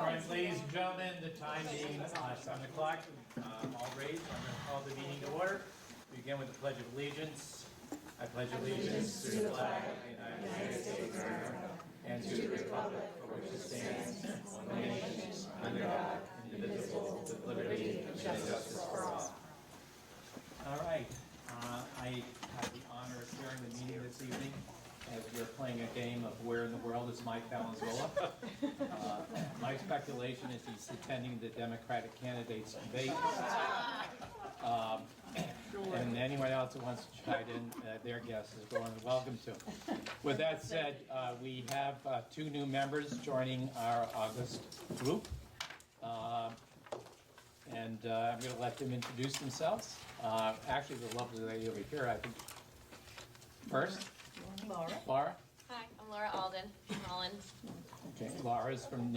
right, ladies and gentlemen, the time being 7 o'clock, all raised, I'm going to call the meeting to order. We begin with the Pledge of Allegiance. I pledge allegiance to the flag of the United States of America and to the republic for which it stands, one nation, under God, indivisible, with liberty and justice for all. All right, I have the honor of chairing the meeting this evening as we're playing a game of Where in the World is Mike Valenzuela. My speculation is he's attending the Democratic candidates debate. And anyone else who wants to chime in, their guess is going welcome to. With that said, we have 2 new members joining our August group. And I'm going to let them introduce themselves. Actually, the lovely lady over here, I think, first. Laura. Hi, I'm Laura Alden from Holland. Okay, Laura is from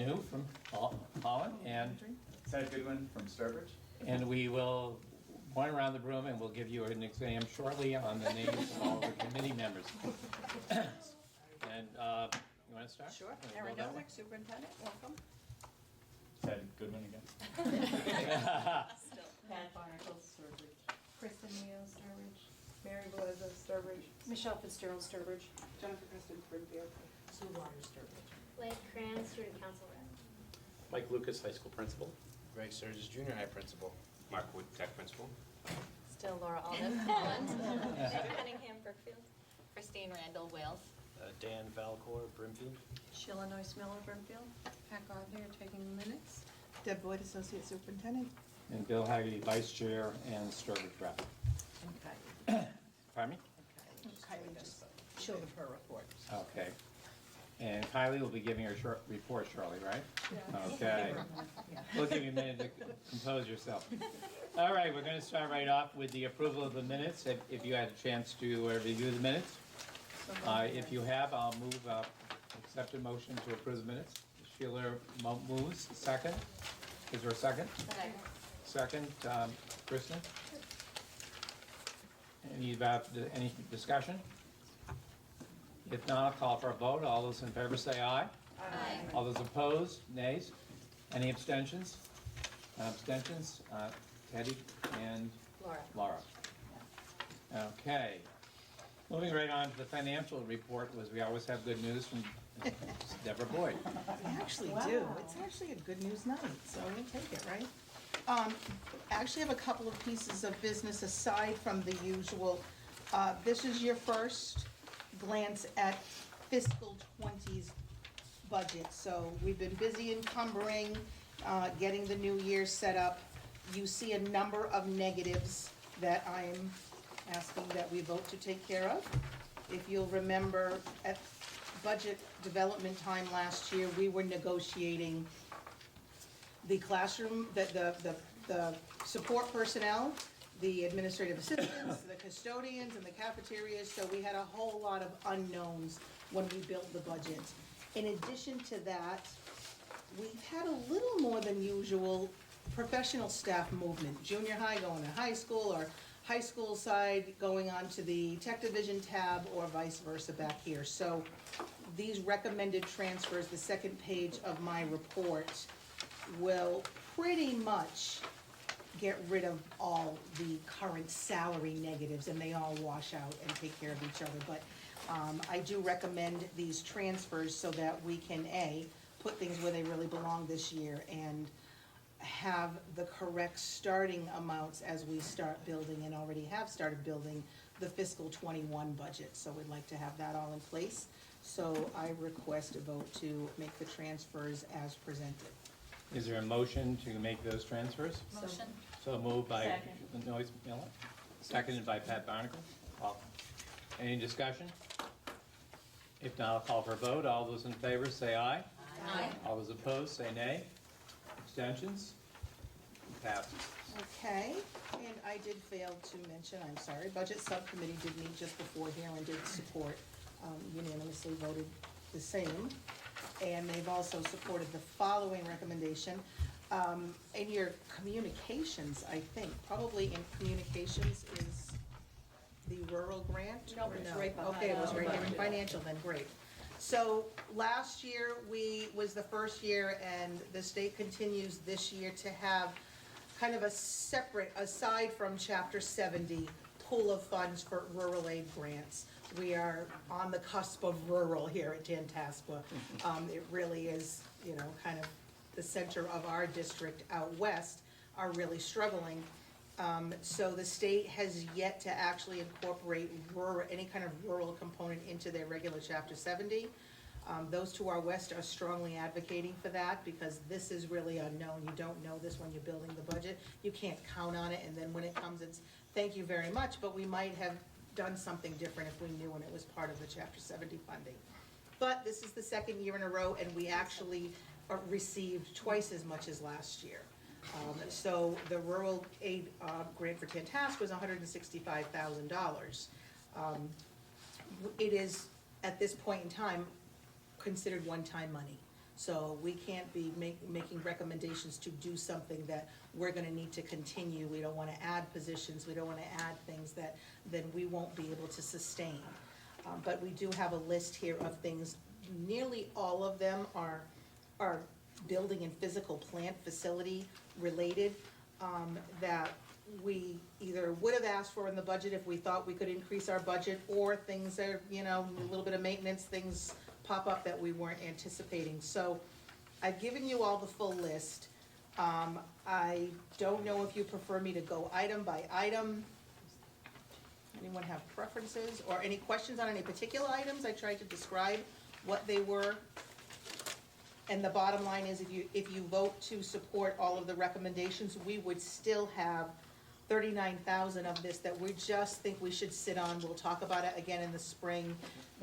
Holland, and Ted Goodwin from Sturbridge. And we will going around the room and we'll give you an exam shortly on the names of all the committee members. And you want to start? Sure. Erin Nozick, Superintendent, welcome. Ted Goodwin again. Still. Pat Barnacle, Sturbridge. Kristen Neal, Sturbridge. Mary Belinda, Sturbridge. Michelle Fitzgerald, Sturbridge. Jennifer Kristen, Springfield. Sue Waters, Sturbridge. Blake Kranz, student council rep. Mike Lucas, high school principal. Greg Sturgis, junior high principal. Mark Wood, tech principal. Still Laura Alden, Holland. Nick Cunningham, Brookfield. Christine Randall, Wales. Dan Valcor, Brimfield. Sheila Noyce Miller, Brimfield. Pat Gardner taking minutes. Deb Boyd, Associate Superintendent. And Bill Haggerty, Vice Chair and Sturbridge Rep. And Kylie. Pardon me? Kylie just showed her report. Okay. And Kylie will be giving her short report shortly, right? Yeah. Okay. We'll give you a minute to compose yourself. All right, we're going to start right off with the approval of the minutes. If you had a chance to review the minutes. If you have, I'll move, accept a motion to approve the minutes. Sheila moves. Second. Is there a second? Second. Kristen? Any discussion? If not, I'll call for a vote. All those in favor say aye. Aye. All those opposed, nays. Any abstentions? Abstentions? Teddy and Laura. Okay. Moving right on to the financial report, was we always have good news from Deborah Boyd. We actually do. It's actually a good news night, so we'll take it, right? Actually have a couple of pieces of business aside from the usual. This is your first glance at fiscal 20's budget. So we've been busy encumbering, getting the new year set up. You see a number of negatives that I'm asking that we vote to take care of. If you'll remember, at budget development time last year, we were negotiating the classroom, the support personnel, the administrative assistants, the custodians, and the cafeterias. So we had a whole lot of unknowns when we built the budget. In addition to that, we've had a little more than usual professional staff movement. Junior high going to high school, or high school side going on to the tech division tab, or vice versa back here. So these recommended transfers, the second page of my report, will pretty much get rid of all the current salary negatives, and they all wash out and take care of each other. But I do recommend these transfers so that we can, A, put things where they really belong this year, and have the correct starting amounts as we start building, and already have started building, the fiscal 21 budget. So we'd like to have that all in place. So I request a vote to make the transfers as presented. Is there a motion to make those transfers? Motion. So moved by Second. Noyce Miller, seconded by Pat Barnacle. Any discussion? If not, I'll call for a vote. All those in favor say aye. Aye. All those opposed say nay. Abstentions? Passes. Okay, and I did fail to mention, I'm sorry, Budget Subcommittee did meet just before here and did support, unanimously voted the same. And they've also supported the following recommendation. In your communications, I think, probably in communications is the rural grant? No, it's right behind. Okay, it was right here in financial then, great. So last year, was the first year, and the state continues this year to have kind of a separate, aside from Chapter 70, pool of funds for rural aid grants. We are on the cusp of rural here at Tantasqua. It really is, kind of the center of our district out west are really struggling. So the state has yet to actually incorporate any kind of rural component into their regular Chapter 70. Those to our west are strongly advocating for that because this is really unknown. You don't know this when you're building the budget. You can't count on it, and then when it comes, it's thank you very much, but we might have done something different if we knew when it was part of the Chapter 70 funding. But this is the second year in a row, and we actually received twice as much as last year. So the rural aid grant for Tantasqua was $165,000. It is, at this point in time, considered one-time money. So we can't be making recommendations to do something that we're gonna need to continue. We don't wanna add positions, we don't wanna add things that then we won't be able to sustain. But we do have a list here of things, nearly all of them are building and physical plant facility related, that we either would have asked for in the budget if we thought we could increase our budget, or things that are, a little bit of maintenance, things pop up that we weren't anticipating. So I've given you all the full list. I don't know if you prefer me to go item by item. Anyone have preferences or any questions on any particular items? I tried to describe what they were. And the bottom line is, if you vote to support all of the recommendations, we would still have 39,000 of this that we just think we should sit on. We'll talk about it again in the spring.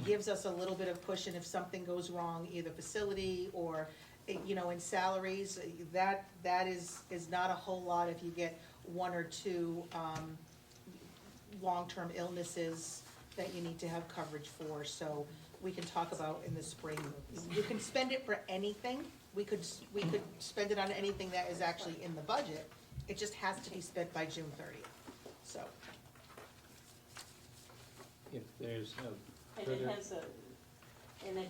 Gives us a little bit of cushion if something goes wrong, either facility or, in salaries. That is not a whole lot if you get one or two long-term illnesses that you need to have coverage for. So we can talk about in the spring. You can spend it for anything. We could spend it on anything that is actually in the budget. It just has to be spent by June 30th, so. If there's no And further, it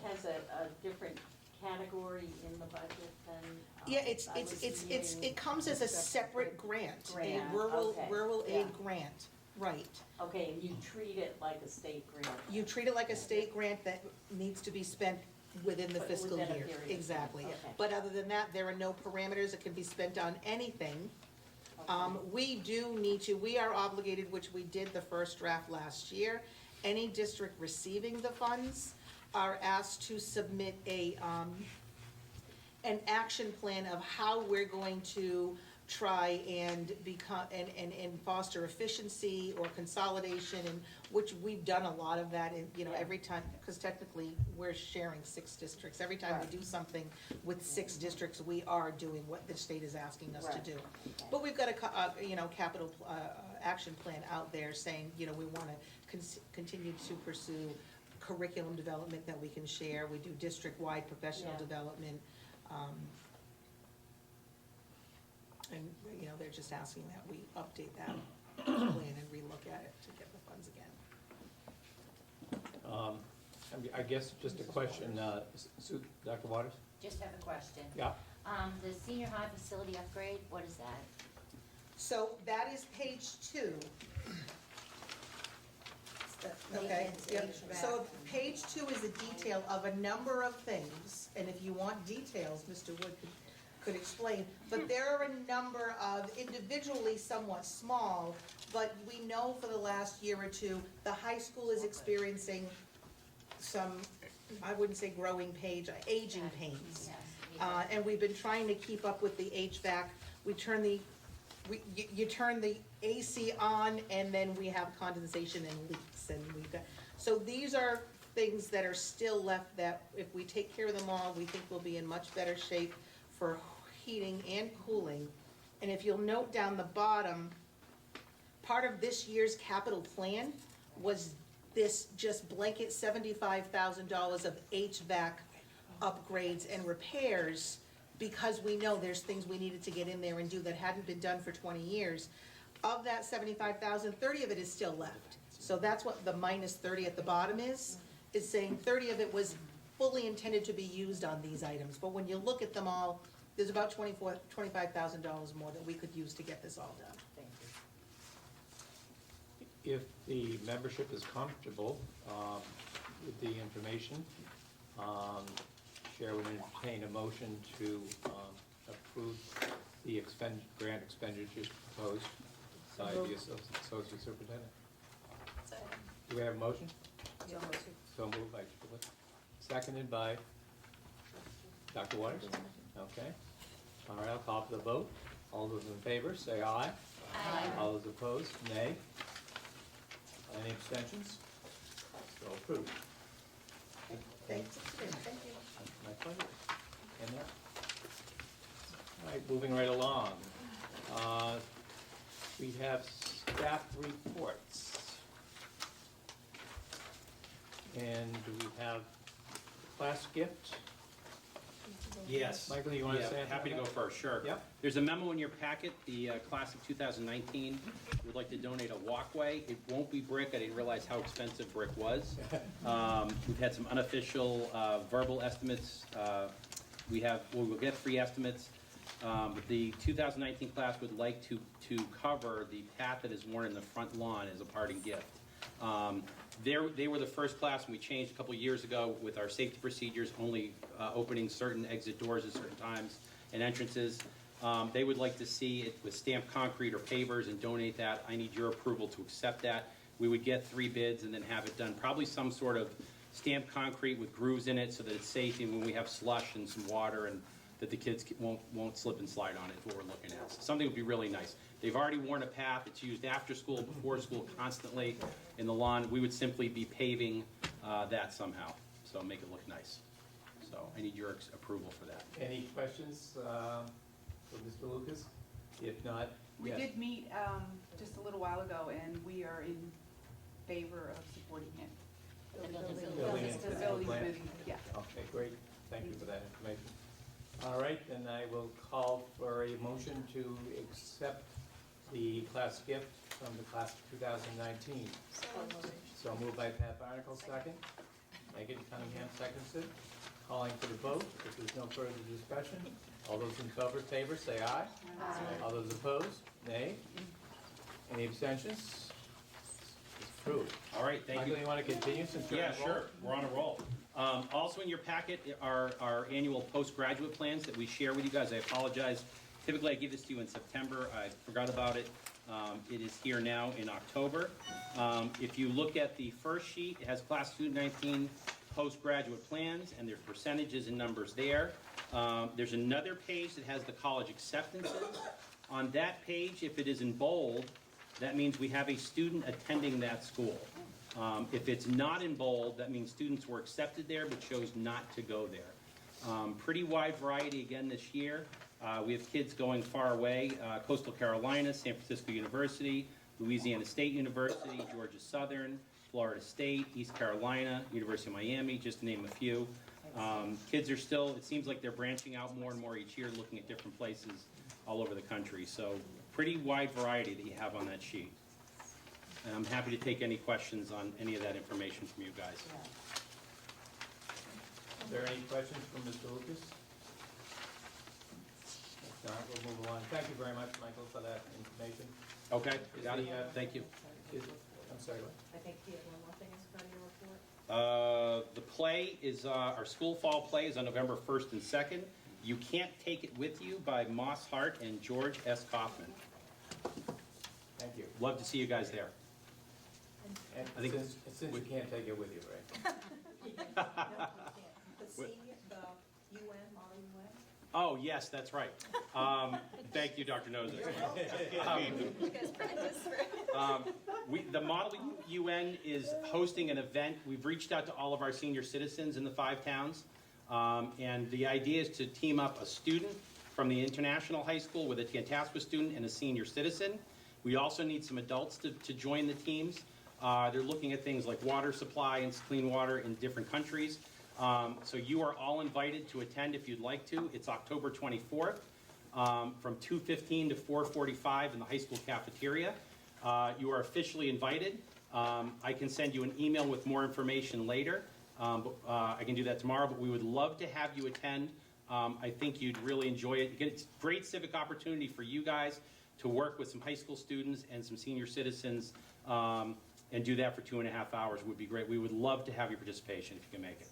has a different category in the budget than. Yeah, I was reading it comes as a separate grant, a Grant, rural okay, aid yeah. grant, right. Okay, and you treat it like a state grant. You treat it like a state grant that needs to be spent within the But fiscal within a year. period. Exactly. Okay. But other than that, there are no parameters. It can be spent on anything. We do need to, we are obligated, which we did the first draft last year. Any district receiving the funds are asked to submit an action plan of how we're going to try and become, and foster efficiency or consolidation, and which we've done a lot of that in, every time, because technically we're sharing 6 districts. Every time we do something with 6 districts, we are doing what the state is asking us to do. But we've got a capital action plan out there saying, we want to continue to pursue curriculum development that we can share. We do district-wide professional development. And, they're just asking that we update that plan and relook at it to get the funds again. I guess just a question, Dr. Waters? Just have a question. Yeah. The senior high facility upgrade, what is that? So that is page 2. Okay, Maintenance, yep. HVAC. So page 2 is a detail of a number of things, and if you want details, Mr. Wood could explain, but there are a number of individually somewhat small, but we know for the last year or two, the high school is experiencing some, I wouldn't say growing pains, aging pains. Yes. And we've been trying to keep up with the HVAC. You turn the AC on, and then we have condensation and leaks, and we've got, so these are things that are still left that if we take care of them all, we think we'll be in much better shape for heating and cooling. And if you'll note down the bottom, part of this year's capital plan was this just blanket $75,000 of HVAC upgrades and repairs, because we know there's things we needed to get in there and do that hadn't been done for 20 years. Of that 75,000, 30 of it is still left. So that's what the minus 30 at the bottom is saying 30 of it was fully intended to be used on these items, but when you look at them all, there's about $25,000 more that we could use to get this all done. Thank you. If the membership is comfortable with the information, Chair would entertain a motion to approve the grant expenditures proposed by the Associate Superintendent. Do we have a motion? So moved by Julie. Seconded by Dr. Waters? Okay. All right, I'll call for the vote. All those in favor, say aye. Aye. All those opposed, nay. Any abstentions? So approved. Thanks. Thank you. My pleasure. And that. All right, moving right along. We have staff reports. And do we have class gift? Yes. Michael, you want to Yeah, say anything? happy to go first, sure. Yep. There's a memo in your packet, the class of 2019 would like to donate a walkway. It won't be brick, I didn't realize how expensive brick was. We've had some unofficial verbal estimates. We'll get 3 estimates. But the 2019 class would like to cover the path that is worn in the front lawn as a parting gift. They were the first class, and we changed a couple years ago with our safety procedures, only opening certain exit doors at certain times and entrances. They would like to see it with stamped concrete or pavers and donate that. I need your approval to accept that. We would get 3 bids and then have it done. Probably some sort of stamped concrete with grooves in it so that it's safe, and when we have slush and some water, and that the kids won't slip and slide on it is what we're looking at. So something would be really nice. They've already worn a path. It's used after school, before school, constantly in the lawn. We would simply be paving that somehow, so make it look nice. So I need your approval for that. Any questions for Mr. Lucas? If not, We yes. did meet just a little while ago, and we are in favor of supporting it. Building The and building's plan. moving, yeah. Okay, great. Thank you for that information. All right, then I will call for a motion to accept the class gift from the class of 2019. So moved by Pat Barnacle, second. Megan Cunningham seconds it. Calling for the vote. If there's no further discussion, all those in favor say aye. Aye. All those opposed, nay. Any abstentions? It's approved. All right, thank you. Michael, you want to continue since you're Yeah, on roll? sure, we're on a roll. Also in your packet are our annual postgraduate plans that we share with you guys. I apologize. Typically, I give this to you in September. I forgot about it. It is here now in October. If you look at the first sheet, it has class of 2019 postgraduate plans, and there's percentages and numbers there. There's another page that has the college acceptances. On that page, if it is in bold, that means we have a student attending that school. If it's not in bold, that means students were accepted there but chose not to go there. Pretty wide variety again this year. We have kids going far away, Coastal Carolina, San Francisco University, Louisiana State University, Georgia Southern, Florida State, East Carolina, University of Miami, just to name a few. Kids are still, it seems like they're branching out more and more each year, looking at different places all over the country. So pretty wide variety that you have on that sheet. And I'm happy to take any questions on any of that information from you guys. Are there any questions from Mr. Lucas? If not, we'll move along. Thank you very much, Michael, for that information. Okay, Is got it. the, Thank you. I'm sorry, what? I think you have one more thing as part of your report. The play is, our school fall play is on November 1st and 2nd. You Can't Take It With You by Moss Hart and George S. Kaufman. Thank you. Love to see you guys there. And I think- since you can't take it with you, right? The senior, the UN, model UN? Oh, yes, that's right. Thank you, Dr. Nozick. You guys practice for The Model UN is hosting an event. We've reached out to all of our senior citizens in the 5 towns. And the idea is to team up a student from the international high school with a Tantasqua student and a senior citizen. We also need some adults to join the teams. They're looking at things like water supply and clean water in different countries. So you are all invited to attend if you'd like to. It's October 24th from 2:15 to 4:45 in the high school cafeteria. You are officially invited. I can send you an email with more information later. I can do that tomorrow, but we would love to have you attend. I think you'd really enjoy it. It's a great civic opportunity for you guys to work with some high school students and some senior citizens, and do that for 2.5 hours would be great. We would love to have your participation if you can make it.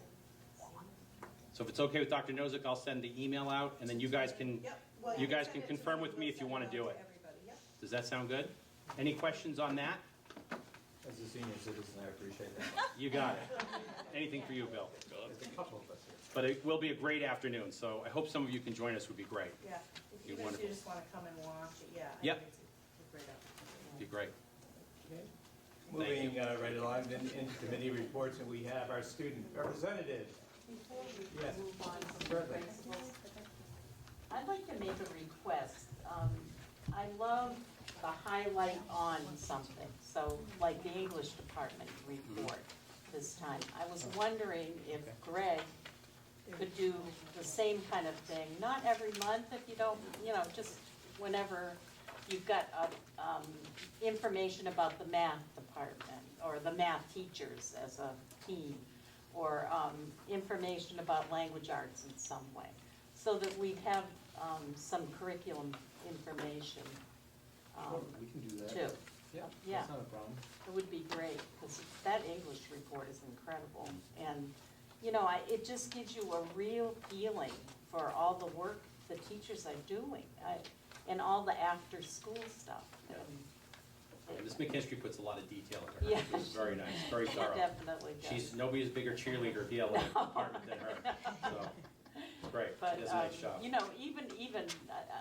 So if it's okay with Dr. Nozick, I'll send the email out, and then you guys can confirm with me if you want to do it. Does that sound good? Any questions on that? As a senior citizen, I appreciate that. You got it. Anything for you, Bill? There's a couple of us here. But it will be a great afternoon, so I hope some of you can join us, would be great. Yeah, You're even if you wonderful. just wanna come and watch it, yeah. I Yep. think it's a great opportunity. Be great. Okay. Thank Moving right along, then into committee reports, and we have our student representative. Before we Yes, move on to the certainly. principals, I'd like to make a request. I love the highlight on something, so like the English department report this time. I was wondering if Greg could do the same kind of thing, not every month if you don't, just whenever you've got information about the math department or the math teachers as a team, or information about language arts in some way, so that we have some curriculum information We can do that. too. Yeah, Yeah. that's not a problem. It would be great, because that English report is incredible. And, it just gives you a real feeling for all the work the teachers are doing, and all the after-school stuff. Yeah. And Ms. McKinstry puts a lot of detail into her. Yeah. It's very nice, very thorough. Definitely does. She's, nobody's a bigger cheerleader of the LA department than her, so, great, But, she does a nice job. even,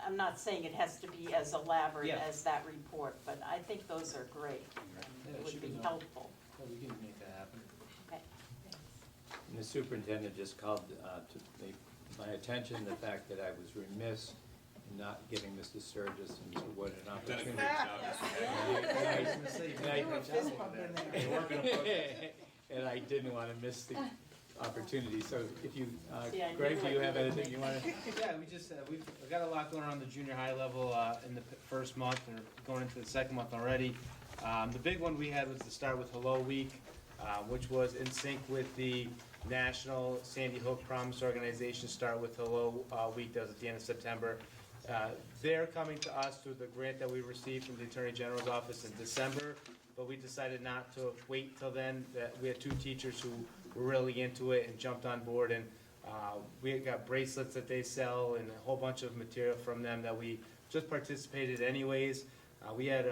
I'm not saying it has to be as elaborate Yeah. as that report, but I think those are great. Yeah, It it would should be be nice. helpful. Well, we can make that happen. Okay. And the superintendent just called my attention the fact that I was remiss in not giving Mr. Sturgis and Mr. Wood an opportunity. And I didn't want to miss the opportunity, so if you, See, I knew Greg, do it. you have anything you want to? Yeah, we've got a lot going on the junior high level in the first month, and going into the second month already. The big one we had was to start with Hello Week, which was in sync with the National Sandy Hook Promise Organization Start with Hello Week that was at the end of September. They're coming to us through the grant that we received from the Attorney General's office in December, but we decided not to wait till then. That we had 2 teachers who were really into it and jumped on board, and we got bracelets that they sell and a whole bunch of material from them that we just participated anyways. We had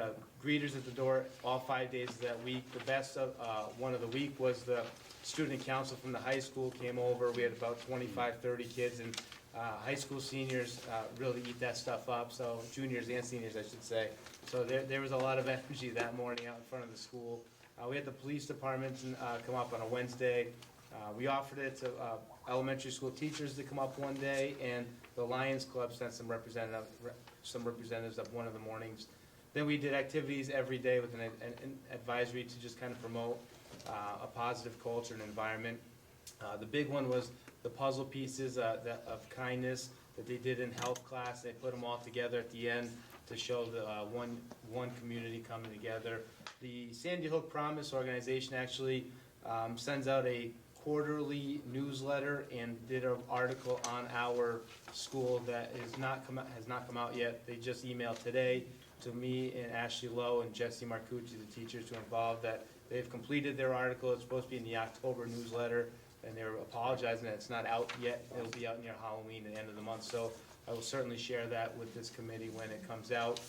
greeters at the door all 5 days of that week. The best of one of the week was the student council from the high school came over. We had about 25, 30 kids, and high school seniors really eat that stuff up, so juniors and seniors, I should say. So there was a lot of energy that morning out in front of the school. We had the police department come up on a Wednesday. We offered it to elementary school teachers to come up one day, and the Lions Club sent some representatives up one of the mornings. Then we did activities every day with an advisory to just kind of promote a positive culture and environment. The big one was the puzzle pieces of kindness that they did in health class. They put them all together at the end to show the one community coming together. The Sandy Hook Promise organization actually sends out a quarterly newsletter and did an article on our school that has not come out yet. They just emailed today to me and Ashley Lowe and Jesse Marcucci, the teachers who are involved, that they've completed their article. It's supposed to be in the October newsletter, and they're apologizing that it's not out yet. It'll be out near Halloween at the end of the month, so I will certainly share that with this committee when it comes out.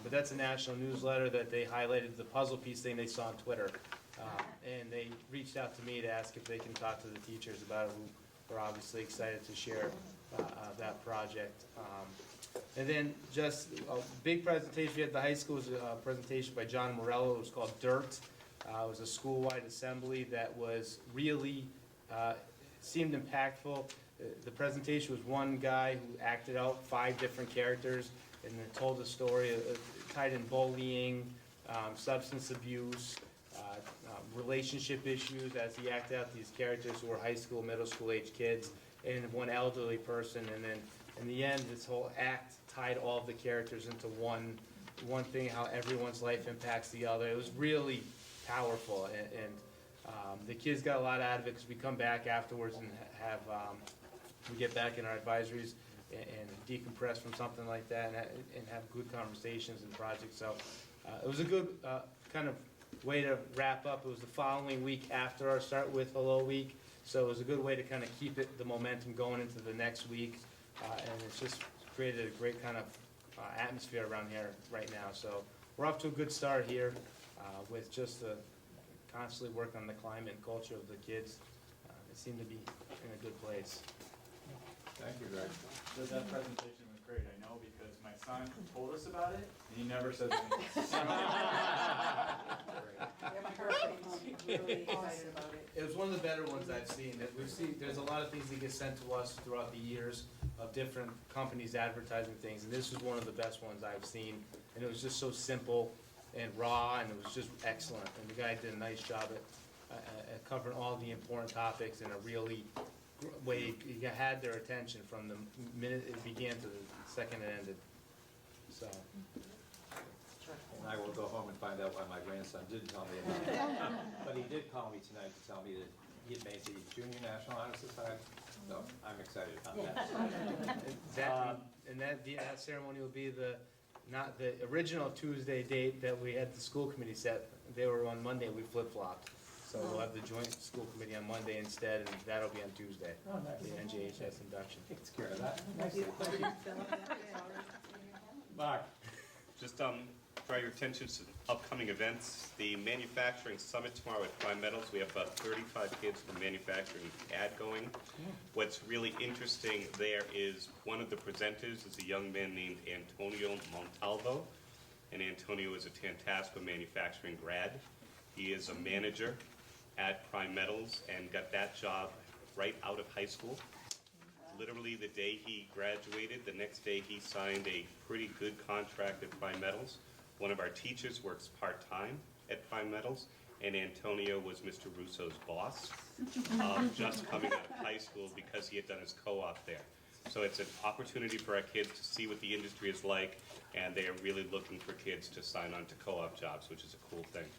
But that's a national newsletter that they highlighted the puzzle piece thing they saw on Twitter. And they reached out to me to ask if they can talk to the teachers about it, who are obviously excited to share that project. And then just a big presentation at the high school was a presentation by John Morello. It was called Dirt. It was a school-wide assembly that was really, seemed impactful. The presentation was one guy who acted out 5 different characters and then told a story tied in bullying, substance abuse, relationship issues as he acted out these characters who were high school, middle school age kids, and one elderly person. And then in the end, this whole act tied all of the characters into one thing, how everyone's life impacts the other. It was really powerful, and The kids got a lot out of it because we come back afterwards and have, we get back in our advisories and decompress from something like that and have good conversations and projects. So it was a good kind of way to wrap up. It was the following week after our Start with Hello week. So it was a good way to kind of keep the momentum going into the next week. And it's just created a great kind of atmosphere around here right now. So we're off to a good start here with just constantly working on the climate and culture of the kids. They seem to be in a good place. Thank you, Greg. That presentation was great, I know, because my son told us about it, and he never says anything. Really excited about it. It was one of the better ones I've seen. That we've seen, there's a lot of things that get sent to us throughout the years of different companies advertising things, and this was one of the best ones I've seen. And it was just so simple and raw, and it was just excellent. And the guy did a nice job at covering all the important topics in a really way. He had their attention from the minute it began to the second it ended. So. And I will go home and find out why my grandson didn't tell me about it. But he did call me tonight to tell me that he had made the Junior National Honor Society, so I'm excited about that. That ceremony will be not the original Tuesday date that we had the school committee set. They were on Monday, we flip-flopped. So we'll have the joint school committee on Monday instead, and that'll be on Tuesday. Oh, nice. The NJHS induction. Takes care of that. Mark? Just draw your attention to upcoming events. The Manufacturing Summit tomorrow at Prime Metals. We have about 35 kids from manufacturing ad going. What's really interesting there is one of the presenters is a young man named Antonio Montalvo. And Antonio is a Tantasqua manufacturing grad. He is a manager at Prime Metals and got that job right out of high school. Literally the day he graduated, the next day he signed a pretty good contract at Prime Metals. One of our teachers works part-time at Prime Metals, and Antonio was Mr. Russo's boss, just coming out of high school because he had done his co-op there. So it's an opportunity for our kids to see what the industry is like, and they are really looking for kids to sign on to co-op jobs, which is a cool thing.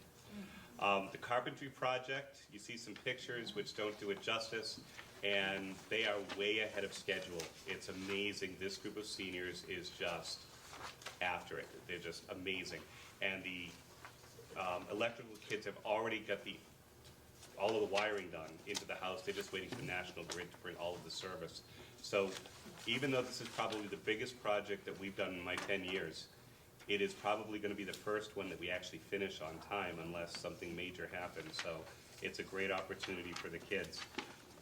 The carpentry project, you see some pictures which don't do it justice, and they are way ahead of schedule. It's amazing. This group of seniors is just after it. They're just amazing. And the electrical kids have already got all of the wiring done into the house. They're just waiting for the National Grid to bring all of the service. So even though this is probably the biggest project that we've done in my 10 years, it is probably going to be the first one that we actually finish on time unless something major happens. So it's a great opportunity for the kids.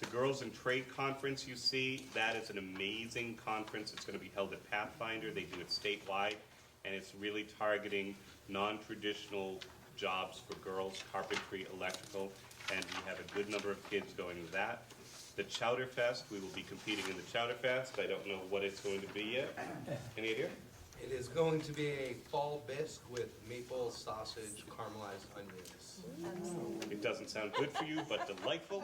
The Girls in Trade Conference you see, that is an amazing conference. It's going to be held at Pathfinder. They do it statewide, and it's really targeting non-traditional jobs for girls, carpentry, electrical, and we have a good number of kids going to that. The Chowder Fest, we will be competing in the Chowder Fest. I don't know what it's going to be yet. Any idea? It is going to be a fall bisque with maple sausage, caramelized onions. It doesn't sound good for you, but delightful.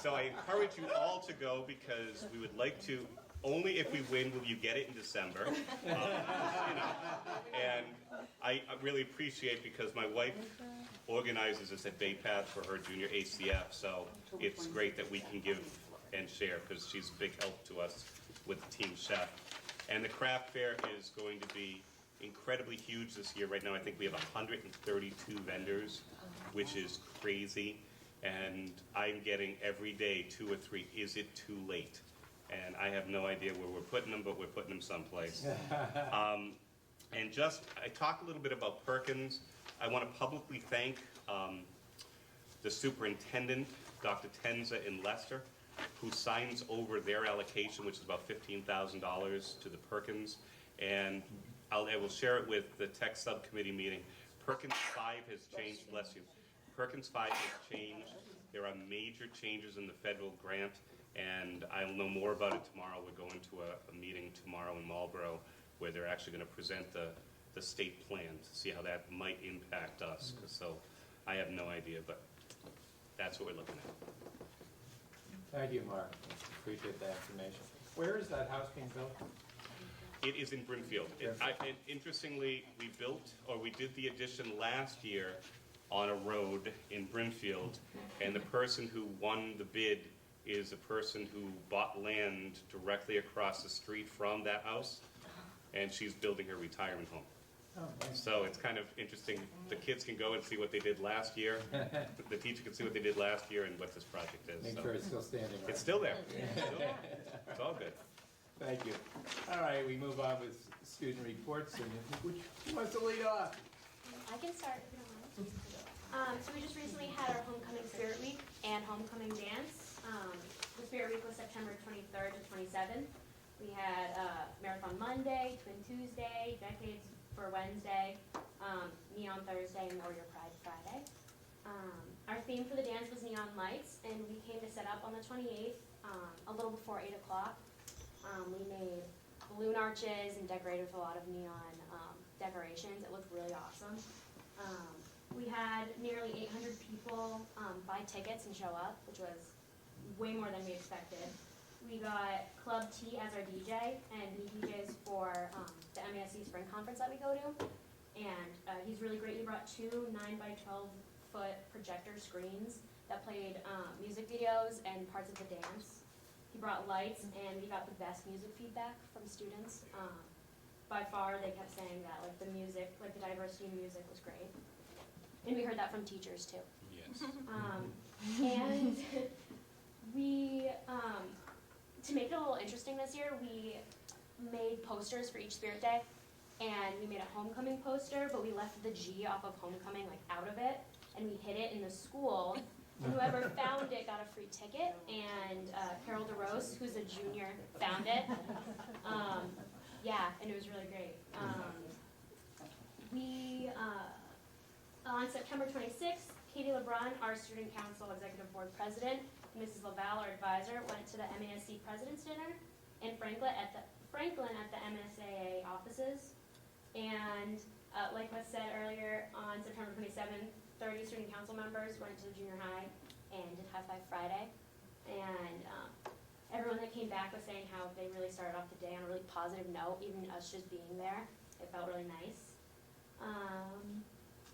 So I encourage you all to go because we would like to, only if we win will you get it in December. And I really appreciate because my wife organizes this at Bay Path for her junior ACF, so it's great that we can give and share because she's a big help to us with the team chef. And the craft fair is going to be incredibly huge this year. Right now, I think we have 132 vendors, which is crazy. And I'm getting every day 2 or 3, is it too late? And I have no idea where we're putting them, but we're putting them someplace. And I talk a little bit about Perkins. I want to publicly thank the superintendent, Dr. Tenza in Leicester, who signs over their allocation, which is about $15,000 to the Perkins. And I will share it with the tech subcommittee meeting. Perkins 5 has changed, bless you. Perkins 5 has changed. There are major changes in the federal grant, and I'll know more about it tomorrow. We're going to a meeting tomorrow in Marlborough where they're actually going to present the state plan to see how that might impact us. So I have no idea, but that's what we're looking at. Thank you, Mark. Appreciate that information. Where is that house being built? It is in Brimfield. And interestingly, we did the addition last year on a road in Brimfield, and the person who won the bid is a person who bought land directly across the street from that house, and she's building her retirement home. Oh, nice. So it's kind of interesting. The kids can go and see what they did last year. The teacher can see what they did last year and what this project is. Make So sure it's still standing. Right? it's still there. It's still there. It's all good. Thank you. All right, we move on with student reports, and who wants to lead off? I can start if you don't mind. So we just recently had our Homecoming Spirit Week and Homecoming Dance. The Spirit Week was September 23rd to 27th. We had Marathon Monday, Twin Tuesday, Decades for Wednesday, Neon Thursday, and Warrior Pride Friday. Our theme for the dance was neon lights, and we came to set up on the 28th, a little before 8 o'clock. We made balloon arches and decorated with a lot of neon decorations. It looked really awesome. We had nearly 800 people buy tickets and show up, which was way more than we expected. We got Club T as our DJ, and he DJs for the MASC Spring Conference that we go to. And he's really great. He brought 2 9-by-12-foot projector screens that played music videos and parts of the dance. He brought lights, and we got the best music feedback from students. By far, they kept saying that like the music, like the diversity in music was great. And we heard that from teachers too. Yes. And we, to make it a little interesting this year, we made posters for each Spirit Day, and we made a homecoming poster, but we left the G off of homecoming like out of it, and we hid it in the school, and whoever found it got a free ticket, and Carol DeRose, who's a junior, found it. Yeah, and it was really great. On September 26th, Katie LeBron, our Student Council Executive Board President, and Mrs. LaValle, our advisor, went to the MASC President's Dinner in Franklin at the MSAA offices. And like was said earlier, on September 27th, 30 student council members went to the junior high and did High Five Friday. And everyone that came back was saying how they really started off the day on a really positive note, even us just being there. It felt really nice.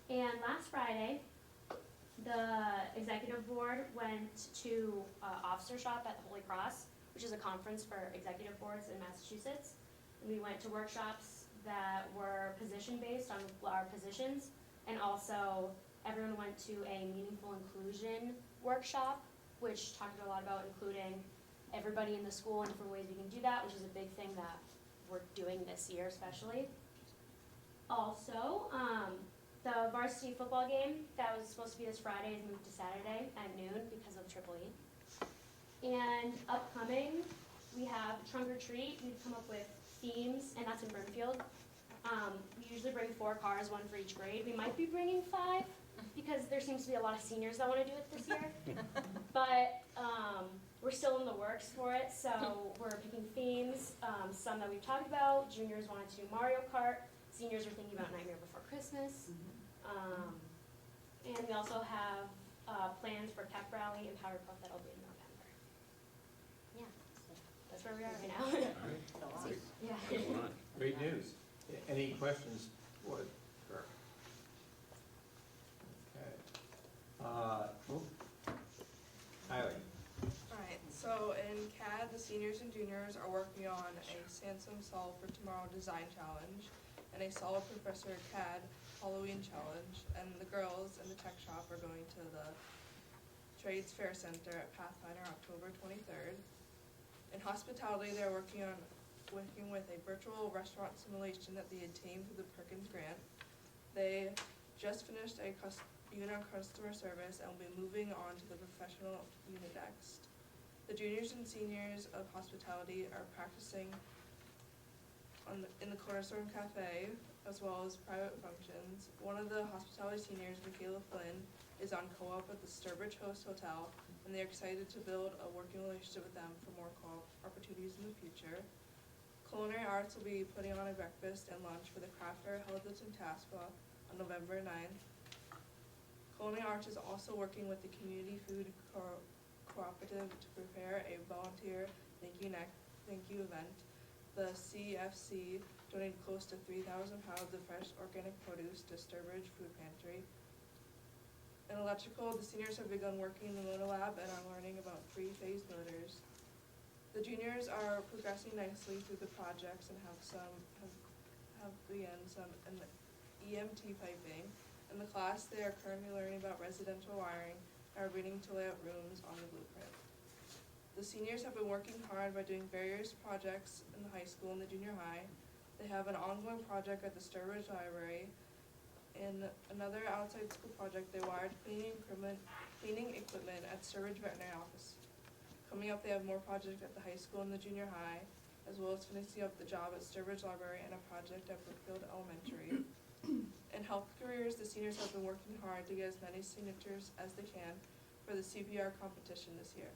And last Friday, the executive board went to Officer Shop at the Holy Cross, which is a conference for executive boards in Massachusetts. And we went to workshops that were position-based on our positions, and also everyone went to a meaningful inclusion workshop, which talked a lot about including everybody in the school in different ways we can do that, which is a big thing that we're doing this year especially. Also, the varsity football game that was supposed to be this Friday is moved to Saturday at noon because of Triple E. And upcoming, we have Trunk or Treat. We've come up with themes, and that's in Brimfield. We usually bring 4 cars, 1 for each grade. We might be bringing 5 because there seems to be a lot of seniors that want to do it this year. But we're still in the works for it, so we're picking themes. Some that we've talked about. Juniors wanted to do Mario Kart. Seniors are thinking about Nightmare Before Christmas. And we also have plans for Pep Rally and Power Puff that'll be in November. Yeah, so that's where we are right now. Great. Yeah. Great news. Any questions for her? Okay. Kylie. Alright, so in CAD, the seniors and juniors are working on a Sansom Solve for Tomorrow design challenge and a Solid Professor CAD Halloween challenge, and the girls in the tech shop are going to the Trades Fair Center at Pathfinder October 23rd. In hospitality, they're working with a virtual restaurant simulation that they obtained through the Perkins Grant. They just finished a unit on customer service and will be moving on to the professional unit next. The juniors and seniors of hospitality are practicing in the Cornerstone Cafe, as well as private functions. One of the hospitality seniors, Michaela Flynn, is on co-op at the Sturbridge Host Hotel, and they're excited to build a working relationship with them for more co-op opportunities in the future. Culinary Arts will be putting on a breakfast and lunch for the craft fair held at Tantasqua on November 9th. Culinary Arts is also working with the Community Food Cooperative to prepare a volunteer thank you event. The CFC donated close to 3,000 pounds of fresh organic produce to Sturbridge Food Pantry. In electrical, the seniors have begun working in the motor lab and are learning about three-phase motors. The juniors are progressing nicely through the projects and have begun some in EMT piping. In the class, they are currently learning about residential wiring and are beginning to lay out rooms on the blueprint. The seniors have been working hard by doing various projects in the high school and the junior high. They have an ongoing project at the Sturbridge Library. In another outside school project, they wired cleaning equipment at Sturbridge Veterinary Office. Coming up, they have more projects at the high school and the junior high, as well as finishing up the job at Sturbridge Library and a project at Brookfield Elementary. In health careers, the seniors have been working hard to get as many signatures as they can for the CPR competition this year.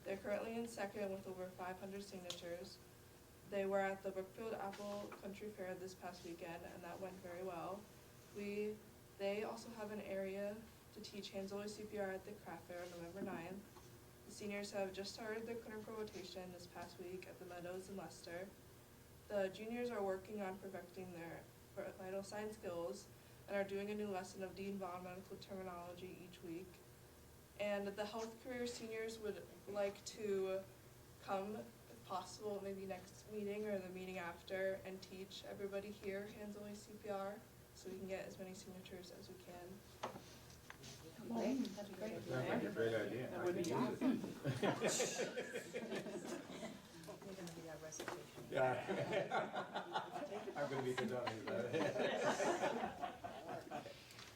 They're currently in second with over 500 signatures. They were at the Brookfield Apple Country Fair this past weekend, and that went very well. They also have an area to teach hands-on CPR at the craft fair on November 9th. The seniors have just started their clinical rotation this past week at the Meadows in Leicester. The juniors are working on perfecting their vital sign skills and are doing a new lesson of de-environmental terminology each week. And the health career seniors would like to come, if possible, maybe next meeting or the meeting after, and teach everybody here hands-on CPR so we can get as many signatures as we can. Great, that's great. That sounds like a great idea. That would be awesome. You're gonna be our recitation. Yeah. I'm gonna be conducting that.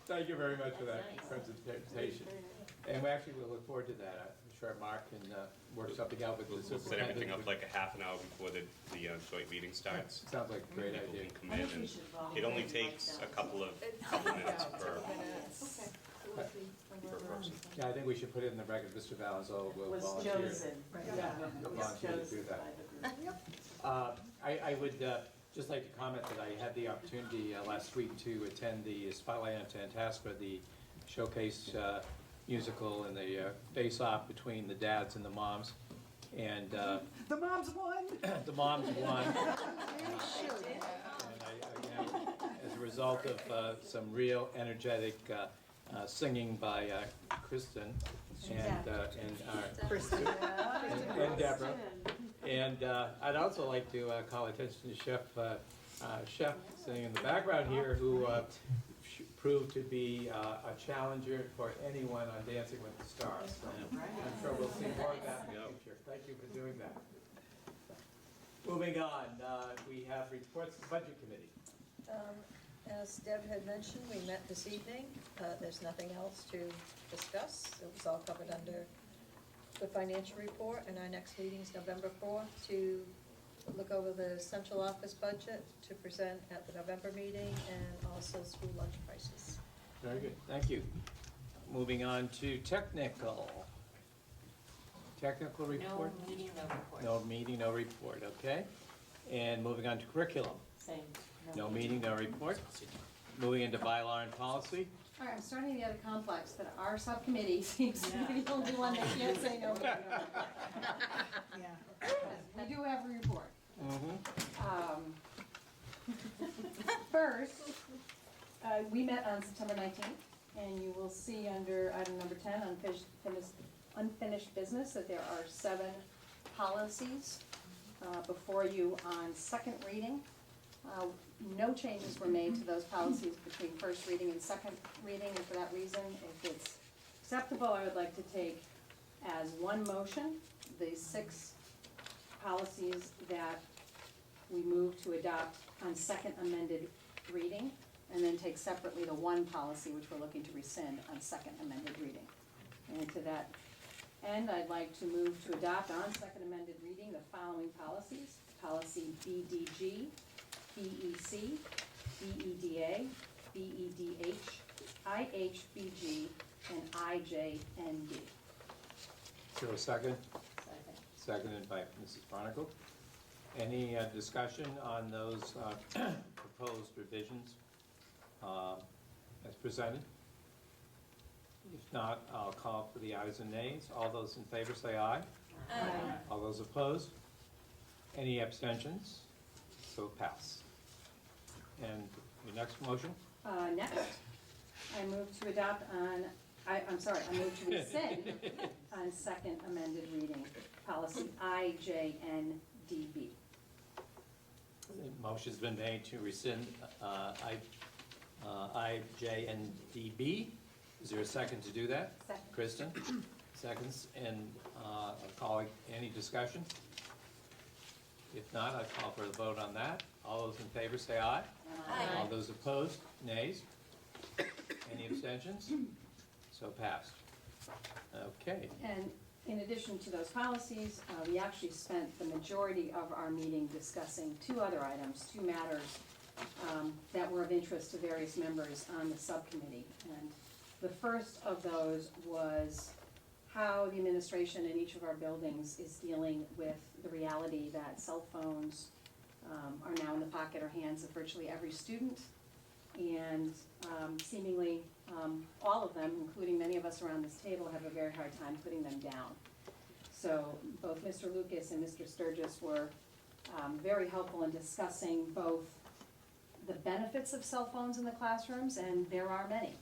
Thank you very much for that presentation. And we actually will look forward to that. I'm sure Mark can work something out with the We'll set superintendent. everything up like a half an hour before the joint meeting starts. Sounds like a great People idea. can come in, and it only takes a couple of minutes per person. Yeah, I think we should put it in the record, Mr. Valenzola will Was volunteer. chosen. Yeah. He'll Was volunteer to do chosen that. by the group. I would just like to comment that I had the opportunity last week to attend the Spotlight on Tantasqua, the showcase musical and the face-off between the dads and the moms. And The moms won. the moms won. And as a result of some real energetic singing by Kristen and Kristen. and Deborah. And I'd also like to call attention to Chef sitting in the background here, who proved to be a challenger for anyone on Dancing with the Stars. So I'm sure we'll see more of that in the future. Thank you for doing that. Moving on, we have reports to the Budget Committee. As Deb had mentioned, we met this evening. There's nothing else to discuss. It was all covered under the financial report, and our next meeting is November 4th to look over the central office budget to present at the November meeting, and also school lunch prices. Very good, thank you. Moving on to technical. Technical report? No meeting, no report. No meeting, no report, okay. And moving on to curriculum. Same. No meeting, no report. Moving into bylaw and policy. All right, I'm starting to get a complex that our subcommittee seems to be the only one that can't say no. Yeah. We do have a report. Mm-hmm. First, we met on September 19th, and you will see under item number 10, unfinished business, that there are 7 policies before you on second reading. No changes were made to those policies between first reading and second reading, and for that reason, if it's acceptable, I would like to take as one motion the 6 policies that we move to adopt on second amended reading, and then take separately the 1 policy which we're looking to rescind on second amended reading. And to that end, I'd like to move to adopt on second amended reading the following policies: policy BDG, BEC, BEDA, BEDH, IHBG, and IJND. Is there a second? Second. Seconded by Mrs. Barnacle. Any discussion on those proposed revisions as presented? If not, I'll call for the ayes and nays. All those in favor say aye. Aye. All those opposed? Any abstentions? So pass. And your next motion? Next, I move to adopt on I'm sorry, I move to rescind on second amended reading, policy IJNDB. Motion's been made to rescind IJNDB. Is there a second to do that? Second. Kristen, seconds, and I'll call any discussion? If not, I call for the vote on that. All those in favor say aye. Aye. All those opposed, nays. Any abstentions? So passed. Okay. And in addition to those policies, we actually spent the majority of our meeting discussing two other items, two matters that were of interest to various members on the subcommittee. And the first of those was how the administration in each of our buildings is dealing with the reality that cell phones are now in the pocket or hands of virtually every student. And seemingly all of them, including many of us around this table, have a very hard time putting them down. So both Mr. Lucas and Mr. Sturgis were very helpful in discussing both the benefits of cell phones in the classrooms, and there are many.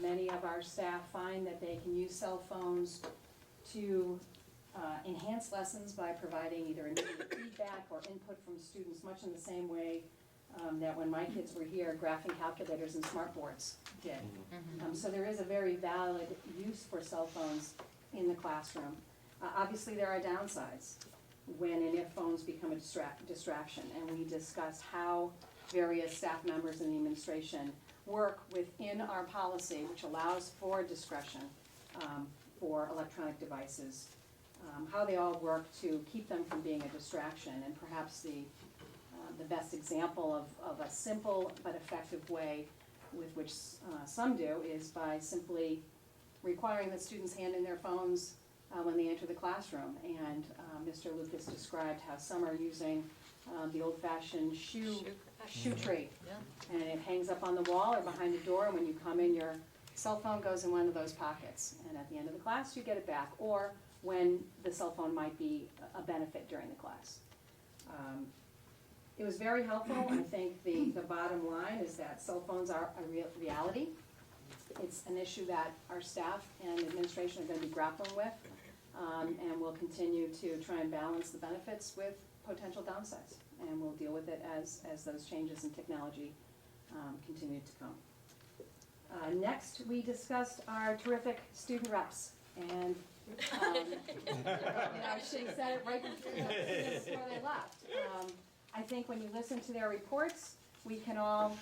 Many of our staff find that they can use cell phones to enhance lessons by providing either immediate feedback or input from students, much in the same way that when my kids were here, graphing calculators and smartboards did. So there is a very valid use for cell phones in the classroom. Obviously, there are downsides when and if phones become a distraction, and we discussed how various staff members in the administration work within our policy, which allows for discretion for electronic devices, how they all work to keep them from being a distraction, and perhaps the best example of a simple but effective way with which some do is by simply requiring that students hand in their phones when they enter the classroom. And Mr. Lucas described how some are using the old-fashioned shoe tray. Yeah. And it hangs up on the wall or behind the door, and when you come in, your cell phone goes in one of those pockets. And at the end of the class, you get it back, or when the cell phone might be a benefit during the class. It was very helpful. I think the bottom line is that cell phones are a reality. It's an issue that our staff and administration are going to be grappling with, and we'll continue to try and balance the benefits with potential downsides. And we'll deal with it as those changes in technology continue to come. Next, we discussed our terrific student reps. And I should have said it right before they left. I think when you listen to their reports, we can all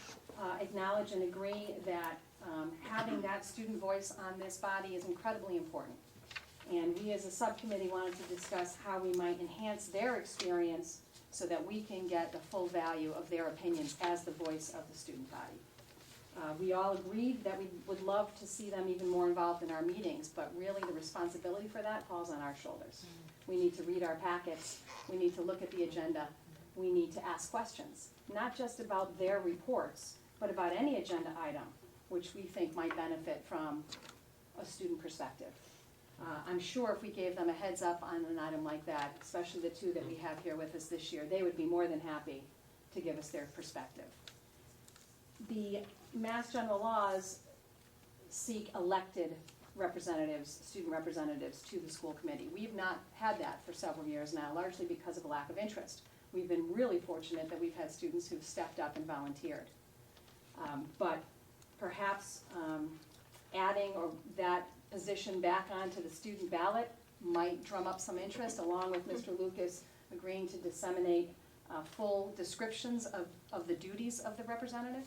acknowledge and agree that having that student voice on this body is incredibly important. And we as a subcommittee wanted to discuss how we might enhance their experience so that we can get the full value of their opinions as the voice of the student body. We all agreed that we would love to see them even more involved in our meetings, but really the responsibility for that falls on our shoulders. We need to read our packets, we need to look at the agenda, we need to ask questions, not just about their reports, but about any agenda item which we think might benefit from a student perspective. I'm sure if we gave them a heads up on an item like that, especially the two that we have here with us this year, they would be more than happy to give us their perspective. The Mass General laws seek elected representatives, student representatives to the school committee. We've not had that for several years now, largely because of a lack of interest. We've been really fortunate that we've had students who've stepped up and volunteered. But perhaps adding that position back onto the student ballot might drum up some interest, along with Mr. Lucas agreeing to disseminate full descriptions of the duties of the representative.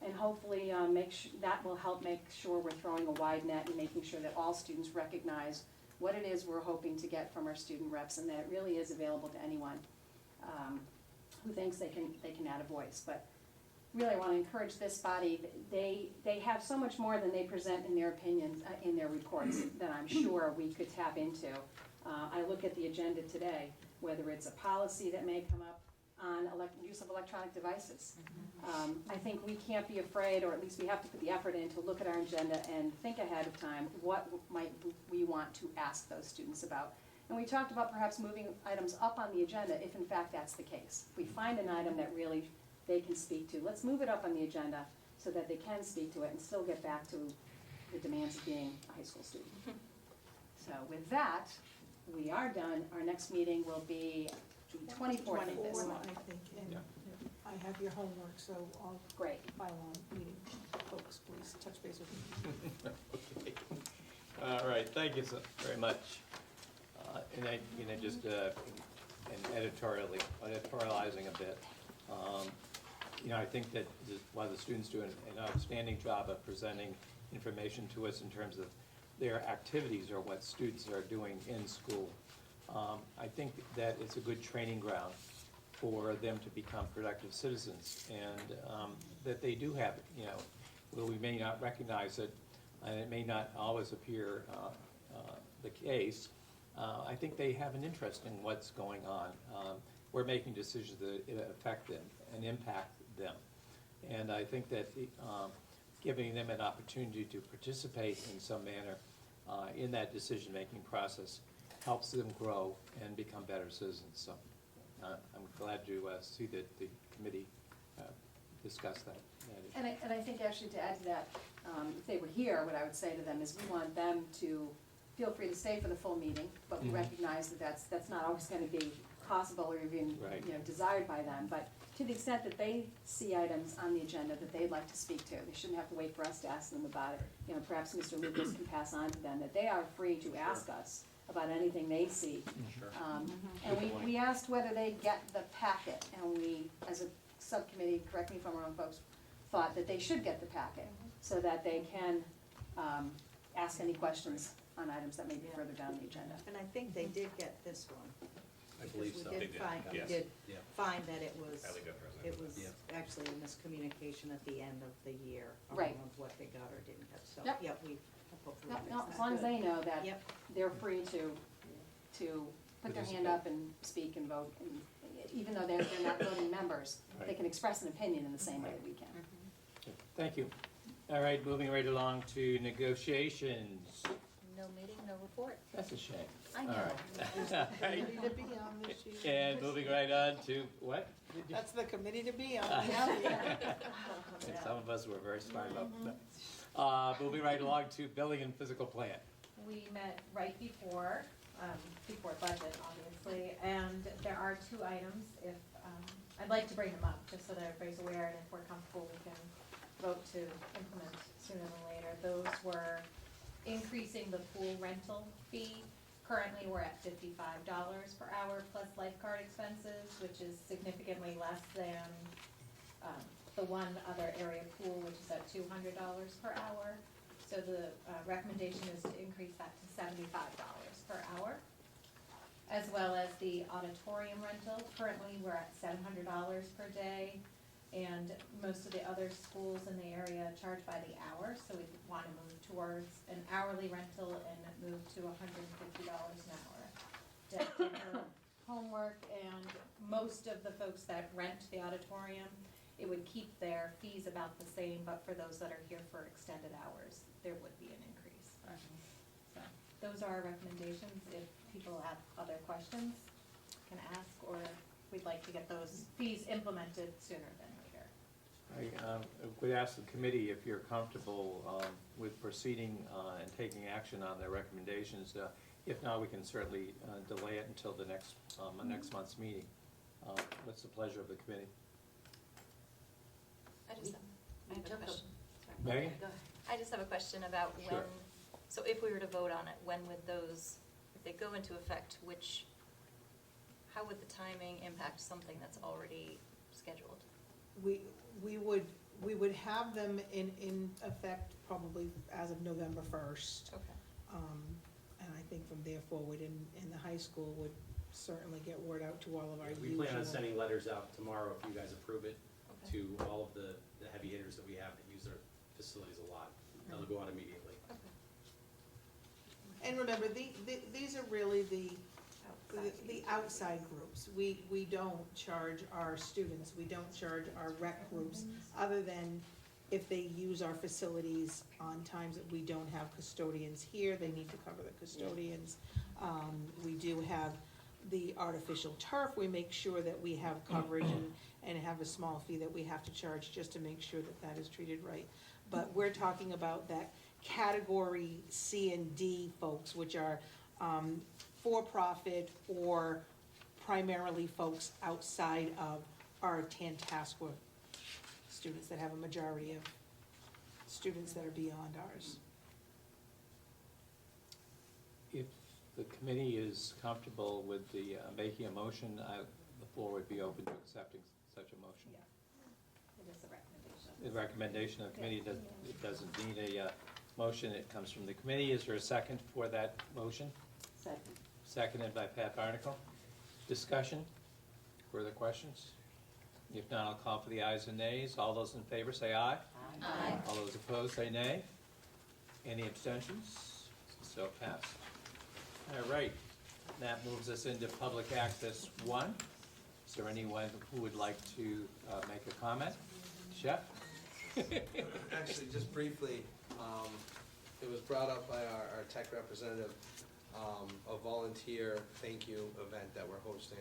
And hopefully that will help make sure we're throwing a wide net and making sure that all students recognize what it is we're hoping to get from our student reps, and that it really is available to anyone who thinks they can add a voice. But really, I want to encourage this body. They have so much more than they present in their opinions, in their reports, that I'm sure we could tap into. I look at the agenda today, whether it's a policy that may come up on use of electronic devices. I think we can't be afraid, or at least we have to put the effort in to look at our agenda and think ahead of time what might we want to ask those students about. And we talked about perhaps moving items up on the agenda if in fact that's the case. If we find an item that really they can speak to, let's move it up on the agenda so that they can speak to it and still get back to the demands of being a high school student. So with that, we are done. Our next meeting will be June 24th of this month. I think, and Yeah. I have your homework, so I'll Great. file on meeting. Folks, please touch base with me. Okay. All right, thank you so very much. And I, just and editorializing a bit, I think that while the students do an outstanding job of presenting information to us in terms of their activities or what students are doing in school, I think that it's a good training ground for them to become productive citizens, and that they do have, where we may not recognize it, and it may not always appear the case, I think they have an interest in what's going on. We're making decisions that affect them and impact them. And I think that giving them an opportunity to participate in some manner in that decision-making process helps them grow and become better citizens. So I'm glad to see that the committee discussed that issue. And I think actually to add to that, if they were here, what I would say to them is we want them to feel free to stay for the full meeting, but we recognize that that's not always going to be possible or even desired by them. But to the extent that they see items on the agenda that they'd like to speak to, they shouldn't have to wait for us to ask them about it. Perhaps Mr. Lucas can pass on to them that they are free to ask us about anything they see. Sure. And we asked whether they get the packet, and we, as a subcommittee, correct me if I'm wrong, folks, thought that they should get the packet so that they can ask any questions on items that may be further down the agenda. And I think they did get this one. I believe so. We They did did, find, we yes. did Yeah. find that it was, Highly good president. it was actually a miscommunication at the end of the year Right. around what they got or didn't get, so, Yep. yep, we hopefully No, fixed no, that. as long as they know that Yep. they're free to put their hand up and speak and vote, and even though they're not voting members, they Right. can express an opinion in the same way that we can. Thank you. All right, moving right along to negotiations. No meeting, no report. That's a shame. I know. All right. Committee to be on this year. And moving right on to, what? That's the committee to be on. And some of us were very smart about that. Moving right along to building and physical plant. We met right before budget, obviously, and there are two items. If I'd like to bring them up, just so that everybody's aware, and if we're comfortable, we can vote to implement sooner than later. Those were increasing the pool rental fee. Currently, we're at $55 per hour plus lifeguard expenses, which is significantly less than the one other area pool, which is at $200 per hour. So the recommendation is to increase that to $75 per hour, as well as the auditorium rental. Currently, we're at $700 per day, and most of the other schools in the area charge by the hour, so we want to move towards an hourly rental and move to $150 an hour. Deb did her homework, and most of the folks that rent the auditorium, it would keep their fees about the same, but for those that are here for extended hours, there would be an increase. So those are our recommendations. If people have other questions, can ask, or we'd like to get those fees implemented sooner than later. I would ask the committee if you're comfortable with proceeding and taking action on their recommendations. If not, we can certainly delay it until the next month's meeting. What's the pleasure of the committee? I just have a question. Sorry. Megan? Go ahead. I just have a question about when, Sure. so if we were to vote on it, when would those, if they go into effect, how would the timing impact something that's already scheduled? We would have them in effect probably as of November 1st. Okay. And I think from there forward, in the high school would certainly get word out to all of our We usual. plan on sending letters out tomorrow, if you guys approve it, Okay. to all of the heavy hitters that we have that use our facilities a lot. They'll go out immediately. Okay. And remember, these are really the outside groups. We don't charge our students, we don't charge our rec groups, other than if they use our facilities on times that we don't have custodians here, they need to cover the custodians. We do have the artificial turf, we make sure that we have coverage and have a small fee that we have to charge just to make sure that that is treated right. But we're talking about that category C and D folks, which are for-profit or primarily folks outside of our Tantasqua students that have a majority of students that are beyond ours. If the committee is comfortable with the, making a motion, the floor would be open to accepting such a motion. It is a recommendation. The recommendation of the committee it doesn't need a motion, it comes from the committee. Is there a second for that motion? Second. Seconded by Pat Barnacle. Discussion? Further questions? If not, I'll call for the ayes and nays. All those in favor say aye. Aye. All those opposed say nay. Any abstentions? So passed. All right, that moves us into public access 1. Is there anyone who would like to make a comment? Chef? Actually, just briefly, it was brought up by our tech representative, a volunteer thank you event that we're hosting.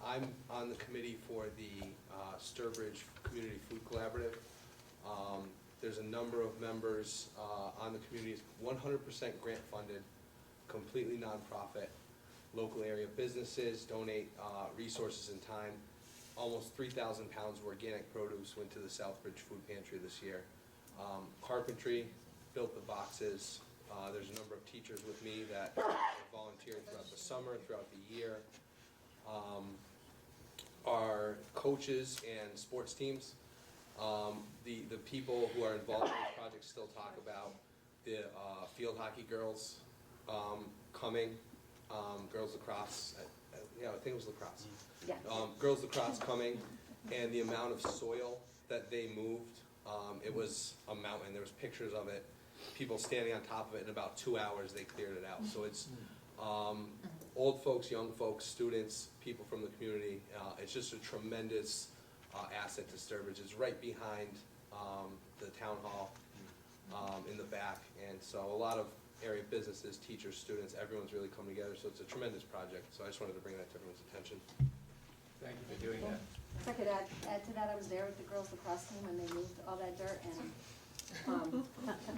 I'm on the committee for the Sturbridge Community Food Collaborative. There's a number of members on the community, 100% grant funded, completely nonprofit. Local area businesses donate resources and time. Almost 3,000 pounds of organic produce went to the Southbridge Food Pantry this year. Carpentry built the boxes. There's a number of teachers with me that volunteered throughout the summer, throughout the year. Our coaches and sports teams, the people who are involved in this project still talk about the field hockey girls coming, girls lacrosse, yeah, I think it was lacrosse. Yeah. Girls lacrosse coming, and the amount of soil that they moved, it was a mountain. There was pictures of it, people standing on top of it. In about 2 hours, they cleared it out. So it's old folks, young folks, students, people from the community. It's just a tremendous asset to Sturbridge. It's right behind the town hall in the back, and so a lot of area businesses, teachers, students, everyone's really come together. So it's a tremendous project. So I just wanted to bring that to everyone's attention. Thank you for doing that. If I could add to that, I was there with the girls lacrosse team when they moved all that dirt, and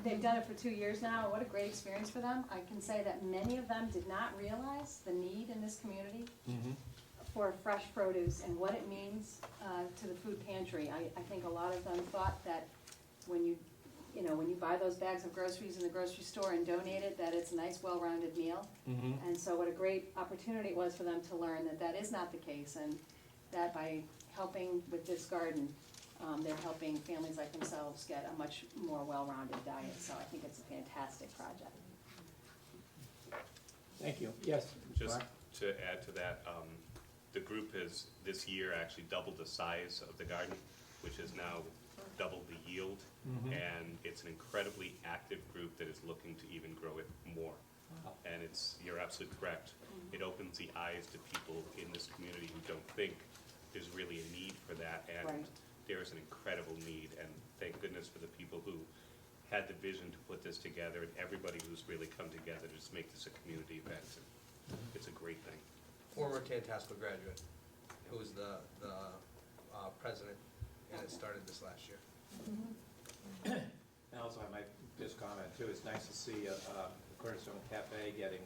they've done it for 2 years now. What a great experience for them. I can say that many of them did not realize the need in this community for fresh produce and what it means to the food pantry. I think a lot of them thought that when you buy those bags of groceries in the grocery store and donate it, that it's a nice, well-rounded meal. And so what a great opportunity it was for them to learn that that is not the case, and that by helping with this garden, they're helping families like themselves get a much more well-rounded diet. So I think it's a fantastic project. Thank you. Yes? Just Mark? to add to that, the group has this year actually doubled the size of the garden, which has now doubled the yield, and it's an incredibly active group that is looking to even grow it more. And you're absolutely correct. It opens the eyes to people in this community who don't think there's really a need for that, and there is an incredible need, and thank goodness for the people who had the vision to put this together, and everybody who's really come together to just make this a community event. It's a great thing. Former Tantasqua graduate, who was the president, and it started this last year. And also, I might just comment too, it's nice to see the Cornerstone Cafe getting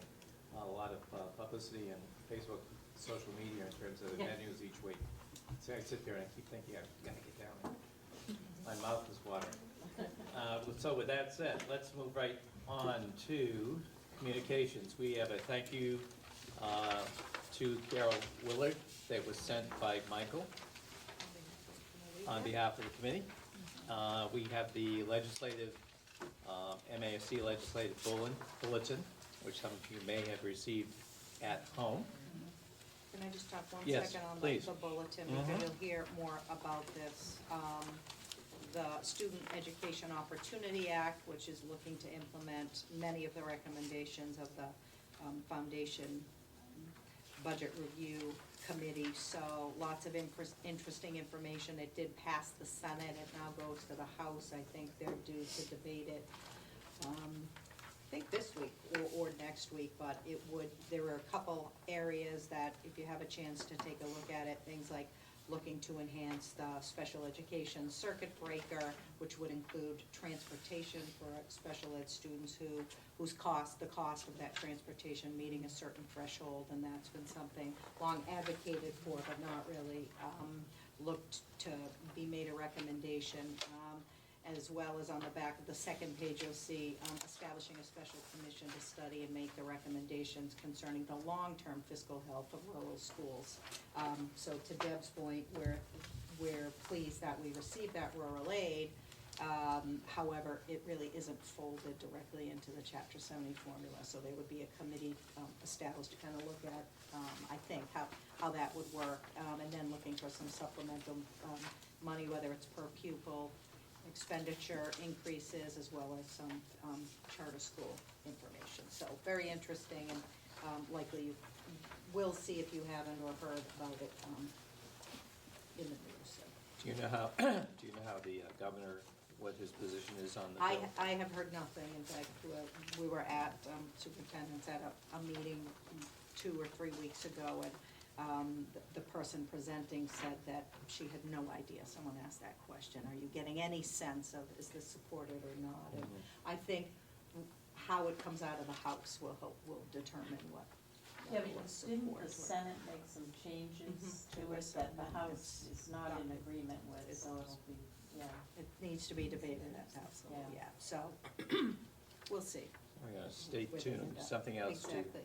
a lot of publicity and Facebook, social media in terms of the menus each week. So I sit there and I keep thinking, I've got to get down there. My mouth is watering. So with that said, let's move right on to communications. We have a thank you to Carol Willard that was sent by Michael on behalf of the committee. We have the legislative, MASC legislative bulletin, which some of you may have received at home. Can I just talk one Yes, second on please. the bulletin, because you'll hear more about this. The Student Education Opportunity Act, which is looking to implement many of the recommendations of the Foundation Budget Review Committee. So lots of interesting information. It did pass the Senate. It now goes to the House. I think they're due to debate it. I think this week or next week, but there were a couple areas that if you have a chance to take a look at it, things like looking to enhance the special education circuit breaker, which would include transportation for special ed students whose the cost of that transportation meeting a certain threshold, and that's been something long advocated for, but not really looked to be made a recommendation. As well as on the back of the second page, you'll see establishing a special commission to study and make the recommendations concerning the long-term fiscal health of rural schools. So to Deb's point, we're pleased that we received that rural aid. However, it really isn't folded directly into the Chapter 70 formula, so there would be a committee established to kind of look at, I think, how that would work, and then looking for some supplemental money, whether it's per pupil expenditure increases, as well as some charter school information. So very interesting, and likely you will see if you haven't or heard about it in the news. So. Do you know how the governor, what his position is on the bill? I have heard nothing. In fact, we were at superintendents at a meeting 2 or 3 weeks ago, and the person presenting said that she had no idea. Someone asked that question, are you getting any sense of, is this supported or not? And I think how it comes out of the House will determine what Yeah, was but support. didn't the Senate make some changes to it that the House is not in agreement with, so it'll be, yeah. It needs to be debated at the House level, Yeah. yeah, so, we'll see. We're gonna stay Where they tuned. end up. Something else to Exactly.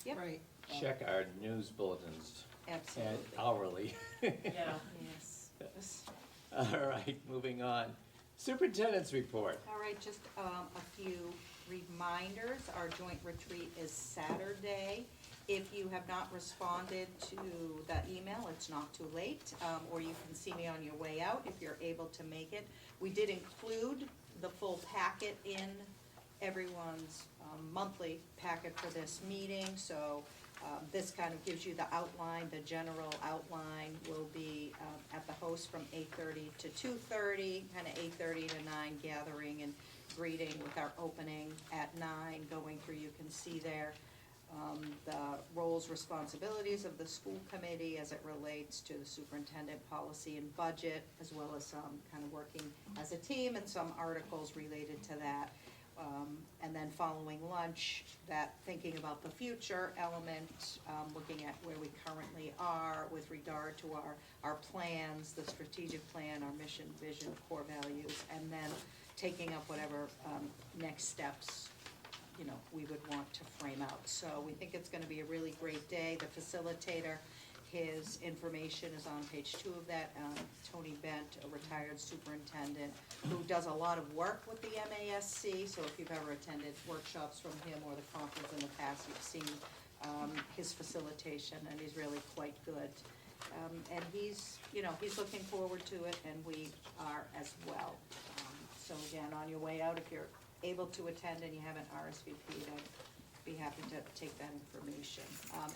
Yep. Right. check our news bulletins. Absolutely. And hourly. Yeah. Yes. All right, moving on. Superintendent's report. All right, just a few reminders. Our joint retreat is Saturday. If you have not responded to the email, it's not too late, or you can see me on your way out if you're able to make it. We did include the full packet in everyone's monthly packet for this meeting, so this kind of gives you the outline. The general outline will be at the host from 8:30 to 2:30, kind of 8:30 to 9, gathering and greeting with our opening at 9, going through, you can see there the roles, responsibilities of the school committee as it relates to the superintendent policy and budget, as well as kind of working as a team and some articles related to that. And then following lunch, that thinking about the future element, looking at where we currently are with regard to our plans, the strategic plan, our mission, vision, core values, and then taking up whatever next steps we would want to frame out. So we think it's gonna be a really great day. The facilitator, his information is on page 2 of that. Tony Bent, a retired superintendent, who does a lot of work with the MASC, so if you've ever attended workshops from him or the conference in the past, you've seen his facilitation, and he's really quite good. And he's looking forward to it, and we are as well. So again, on your way out, if you're able to attend and you haven't RSVP'd, I'd be happy to take that information.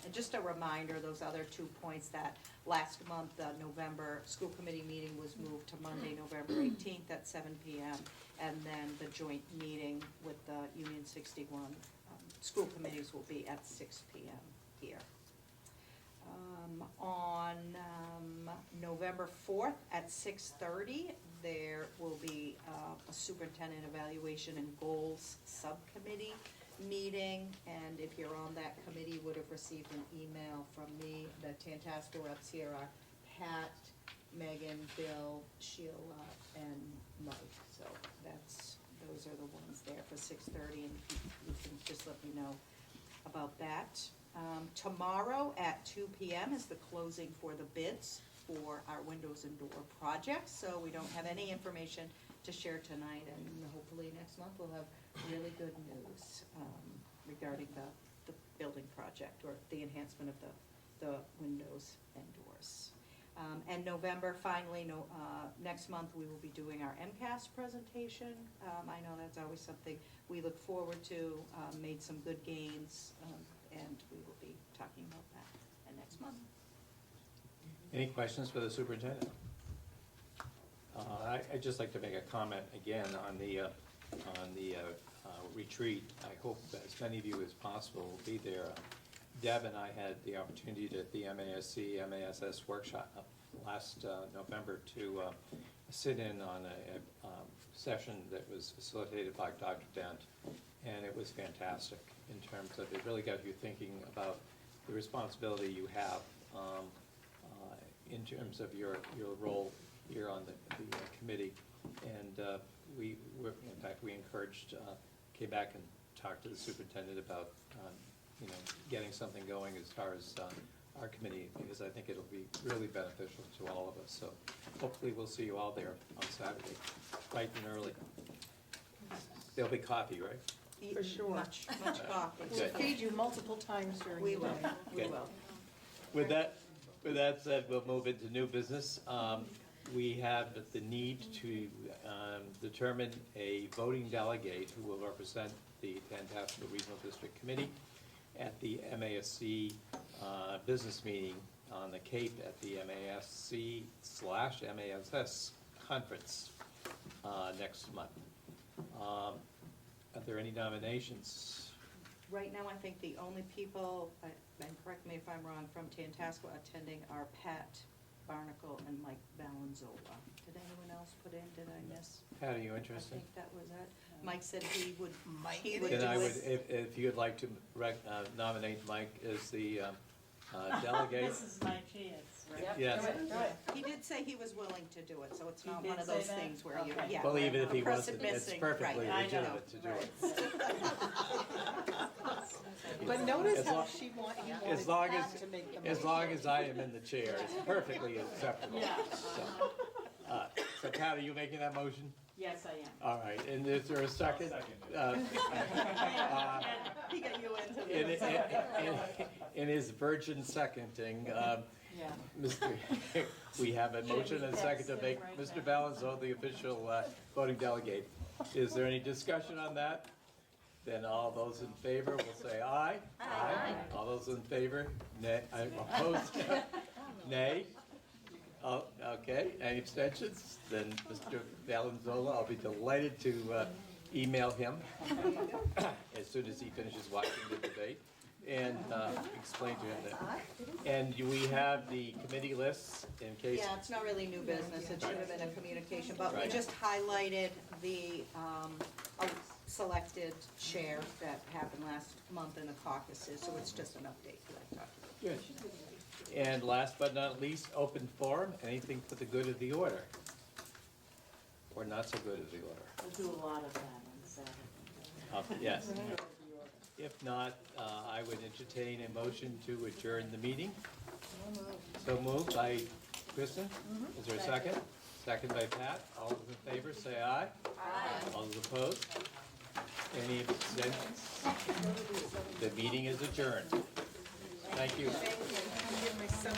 And just a reminder, those other 2 points, that last month, the November school committee meeting was moved to Monday, November 18th at 7 p.m. And then the joint meeting with the Union 61 school committees will be at 6 p.m. here. On November 4th at 6:30, there will be a superintendent evaluation and goals subcommittee meeting, and if you're on that committee, you would have received an email from me. The Tantasqua reps here are Pat, Megan, Bill, Sheila, and Mike, so those are the ones there for 6:30, and you can just let me know about that. Tomorrow at 2 p.m. is the closing for the bids for our windows and door projects, so we don't have any information to share tonight, and hopefully next month we'll have really good news regarding the building project, or the enhancement of the windows and doors. And November, finally, next month we will be doing our MCAS presentation. I know that's always something we look forward to, made some good gains, and we will be talking about that next month. Any questions for the superintendent? I'd just like to make a comment again on the retreat. I hope that as many of you as possible will be there. Deb and I had the opportunity at the MASC, MASS workshop last November to sit in on a session that was facilitated by Dr. Dent, and it was fantastic in terms of, it really got you thinking about the responsibility you have in terms of your role here on the committee. And we encouraged, came back and talked to the superintendent about, getting something going as far as our committee, because I think it'll be really beneficial to all of us. So hopefully we'll see you all there on Saturday, bright and early. There'll be coffee, right? For sure. Much coffee. We'll feed you multiple times during the We day. will, we Good. will. With that said, we'll move into new business. We have the need to determine a voting delegate who will represent the Tantasqua Regional District Committee at the MASC business meeting on the Cape at the MASC/MASS conference next month. Are there any nominations? Right now, I think the only people, and correct me if I'm wrong, from Tantasqua attending are Pat Barnacle and Mike Valenzola. Did anyone else put in? Did I miss? Pat, are you I interested? think that was it. Mike said he would do Then I would, it. if you'd like to nominate Mike as the delegate. This is my chance, right? Yes. Do it. He did say he was willing to do it, so it's He not did one of say those that? things where you, Okay. yeah. Well, even if he A person wasn't, it's missing, perfectly right. legitimate to do it. But notice As how long- he As wanted long Pat to make the as motion. long as I am in the chair, it's perfectly acceptable. Yeah. So Pat, are you making that motion? Yes, I am. All right, and is there a second? He got you into this. In his virgin seconding, Yeah. we have a motion and a second to make Mr. Valenzola the official voting delegate. Is there any discussion on that? Then all those in favor will say aye. Aye. All those in favor, nay, opposed, nay. Oh, okay, any abstentions? Then Mr. Valenzola, I'll be delighted to email him as soon as he finishes watching the debate and explain to him that. And we have the committee lists in case. Yeah, it's not really new business, it should have been a communication, but we Right. just highlighted the selected chair that happened last month in the caucuses, so it's just an update for that topic. Good. And last but not least, open forum, anything for the good of the order? Or not so good of the order? We'll do a lot of that on Saturday. Yes. If not, I would entertain a motion to adjourn the meeting. So moved by Kristen. Is there a second? Second by Pat. All those in favor, say aye. Aye. All those opposed? Any abstentions? The meeting is adjourned. Thank you. I'm getting my son